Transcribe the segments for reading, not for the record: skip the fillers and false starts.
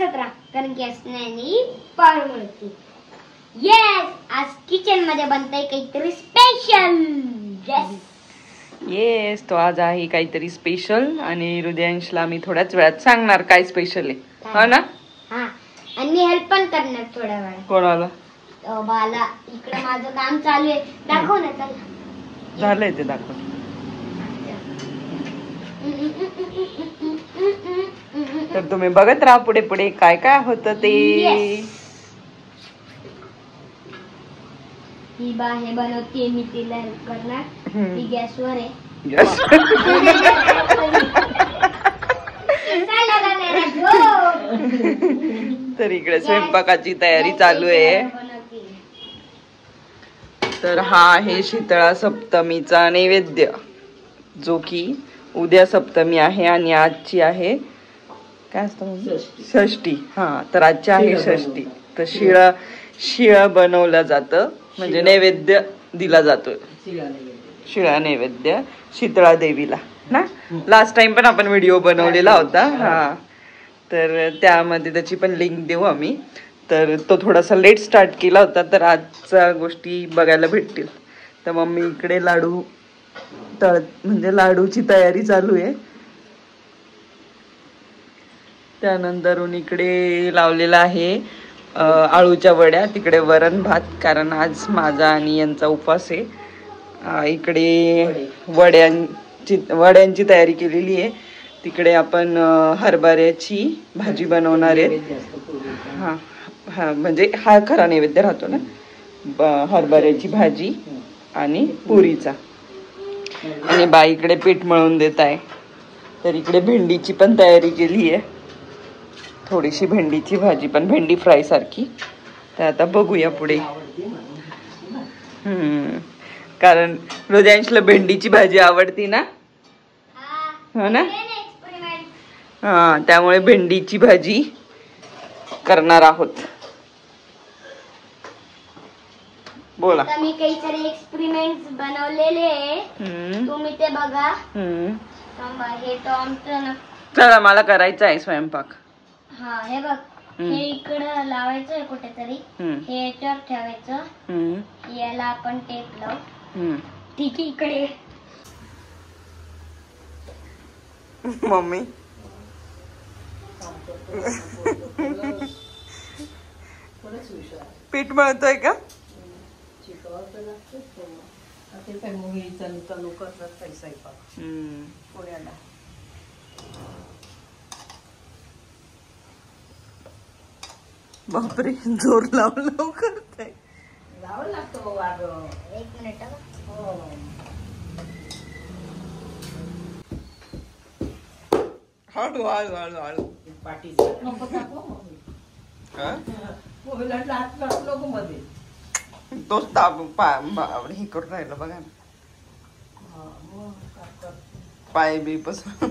बसत राहा कारण की असण्याने पार मिळते. येस, आज किचन मध्ये बनतंय काहीतरी स्पेशल. येस, तो आज आहे काहीतरी स्पेशल आणि हृदयांशला मी थोड्याच वेळात सांगणार काय स्पेशल आहे. हा ना? हा, आणि मी हेल्प पण करणार थोड्या वेळात. कोणाला? बाला. इकडे माझं काम चालू आहे, दाखव ना. चल, झालंय ते दाखव. तर तुम्ही बघत राहा पुढे पुढे काय काय होतं ते. ही बा हे बनवते, मी तिला हेल्प करणार. ती गॅसवर आहे. तर इकडे स्वयंपाकाची तयारी चालू आहे. तर हा आहे शीतळा सप्तमीचा नैवेद्य, जो की उद्या सप्तमी आहे आणि आजची आहे काय असतं षष्टी. हा, तर आजची आहे षष्टी. तर शिळा बनवलं जातं, म्हणजे नैवेद्य दिला जातो. शिळा नैवेद्य शीतळा देवीला ना. लास्ट टाइम पण आपण व्हिडिओ बनवलेला होता. हा, तर त्यामध्ये त्याची पण लिंक देऊ आम्ही. तर तो थोडासा लेट स्टार्ट केला होता, तर आजच्या गोष्टी बघायला भेटतील. तर मम्मी इकडे लाडू म्हणजे लाडूची तयारी चालू आहे. त्यानंतर इकडे लावलेला आहे आळूच्या वड्या, तिकडे वरण भात, कारण आज माझा आणि यांचा उपवास आहे. इकडे वड्यांची तयारी केलेली आहे. तिकडे आपण हरभऱ्याची भाजी बनवणार आहे. हा हा, म्हणजे हा खरा नैवेद्य राहतो ना, हरभऱ्याची भाजी आणि पुरीचा. आणि बाई इकडे पीठ मळून देत आहे. तर इकडे भेंडीची पण तयारी केली आहे, थोडीशी भेंडीची भाजी, पण भेंडी फ्राय सारखी. तर आता बघूया पुढे. कारण हृदयांशला भेंडीची भाजी आवडती ना. हो ना. हा, त्यामुळे भेंडीची भाजी करणार आहोत. बोला. मी काहीतरी एक्सपेरिमेंट बनवलेले, तुम्ही ते बघा. हे टॉमचं ना. चला, मला करायचं आहे स्वयंपाक. हा, हे बघ, हे इकडं लावायचं कुठेतरी, हे याच्यावर ठेवायचं. याला आपण टेप लावू. ठीक आहे, इकडे मम्मी पीठ मळतोय का? बापरे, जोर लावून करताय. लावं लागतो. 1 मिनिट. हळू हळू हळू हळू. पाठी नको टाकू. नको मध्ये. तोच ताप हे करून राहिलं बघा ना, पाय बी पसरून.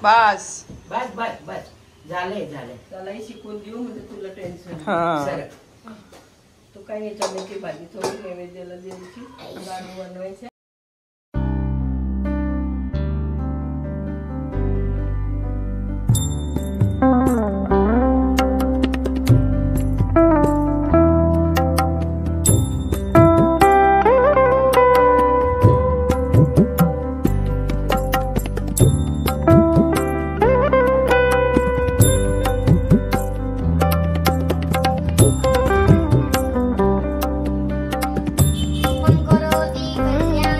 बस बस बस बस, झालंय. त्यालाही शिकून देऊ, म्हणजे तुला टेन्शन. तू काय चण्याची भाजी थोडी नैवेद्याला द्यायची, लाडू बनवायचे. करो दी कन्या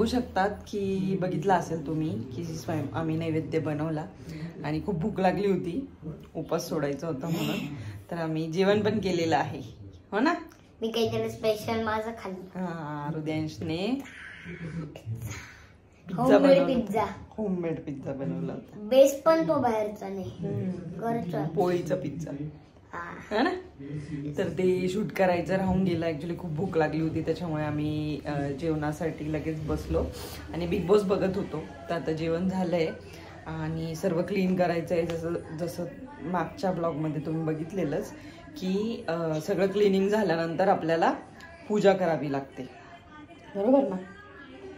शकतात की बघितलं असेल तुम्ही की आम्ही नैवेद्य बनवला आणि खूप भूक लागली होती, उपास सोडायचा होता म्हणून, तर आम्ही जेवण पण केलेलं आहे, हो ना. मी काहीतरी स्पेशल माझं खाल्लं. हा, हृदयांशने होममेड पिझ्झा बनवला होता. बेस पण तो बाहेरचा नाही, घरचा पोळीचा पिझ्झा, है ना. तर ते शूट करायचं राहून गेलं. ऍक्च्युली खूप भूक लागली होती, त्याच्यामुळे आम्ही जेवणासाठी लगेच बसलो आणि बिग बॉस बघत होतो. तर आता जेवण झालंय आणि सर्व क्लीन करायचं आहे. जसं मागच्या ब्लॉगमध्ये तुम्ही बघितलेलंच की सगळं क्लिनिंग झाल्यानंतर आपल्याला पूजा करावी लागते, बरोबर ना.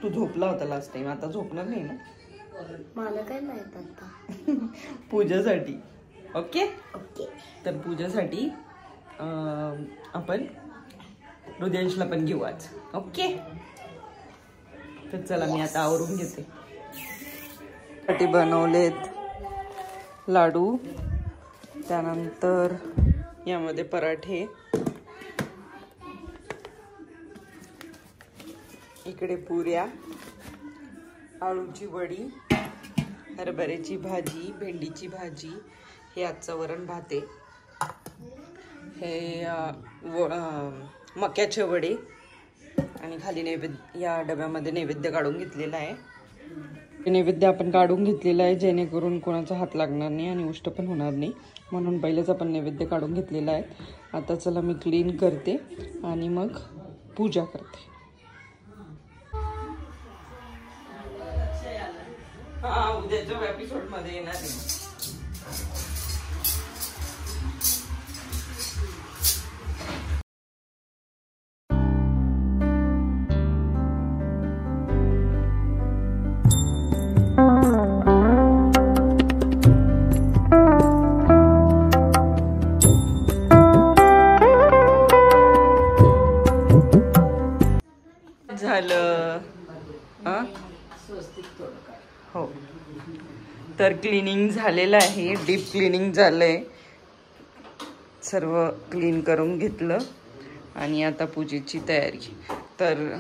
तू झोपला होता लास्ट टाइम, आता झोपणार नाही ना. मला काय माहित आता. पूजेसाठी ओके. ओके. तर पूजेसाठी आपण हृदयांशला पण घेऊ आज, ओके. तर चला मी आता आवरून घेते. साठी बनवलेत लाडू, त्यानंतर यामध्ये पराठे, इकडे पुऱ्या, आळूची वडी, हरभऱ्याची भाजी, भेंडीची भाजी, हे आजचं वरण भात आहे, हे मक्याचे वडे आणि खाली नैवेद्य या डब्यामध्ये नैवेद्य काढून घेतलेला आहे. नैवेद्य आपण काढून घेतलेला आहे जेणेकरून कोणाचा हात लागणार नाही आणि उष्ट पण होणार नाही, म्हणून पहिलेच आपण नैवेद्य काढून घेतलेला आहे. आता चला मी क्लीन करते आणि मग पूजा करते. हा, उद्याच्या एपिसोड मध्ये येणार आहे. झालं हो. तर क्लिनिंग झालेलं आहे, डीप क्लिनिंग झालंय, सर्व क्लीन करून घेतलं आणि आता पूजेची तयारी. तर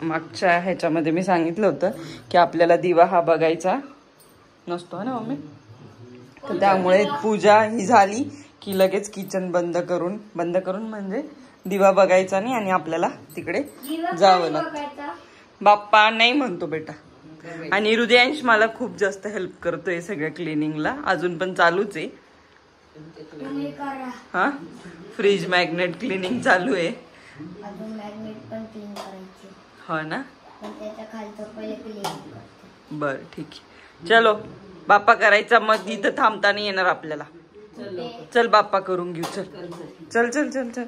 मागच्या ह्याच्यामध्ये मी सांगितलं होतं की आपल्याला दिवा हा बघायचा नसतो ना मम्मी, तर त्यामुळे पूजा ही झाली की लगेच किचन बंद करून म्हणजे दिवा बघायचा नाही आणि आपल्याला तिकडे जावं लागतं. बाप्पा नाही म्हणतो बेटा. आणि हृदयांश मला खूप जास्त हेल्प करतोय सगळ्या क्लिनिंगला, अजून पण चालूच आहे. हा, फ्रीज मॅग्नेट क्लिनिंग चालू आहे. हो ना. बर ठीक आहे, चलो बाप्पा करायचा, मग इथं थांबता नाही येणार आपल्याला. चल बाप्पा करून घेऊ. चल चल चल चल चल.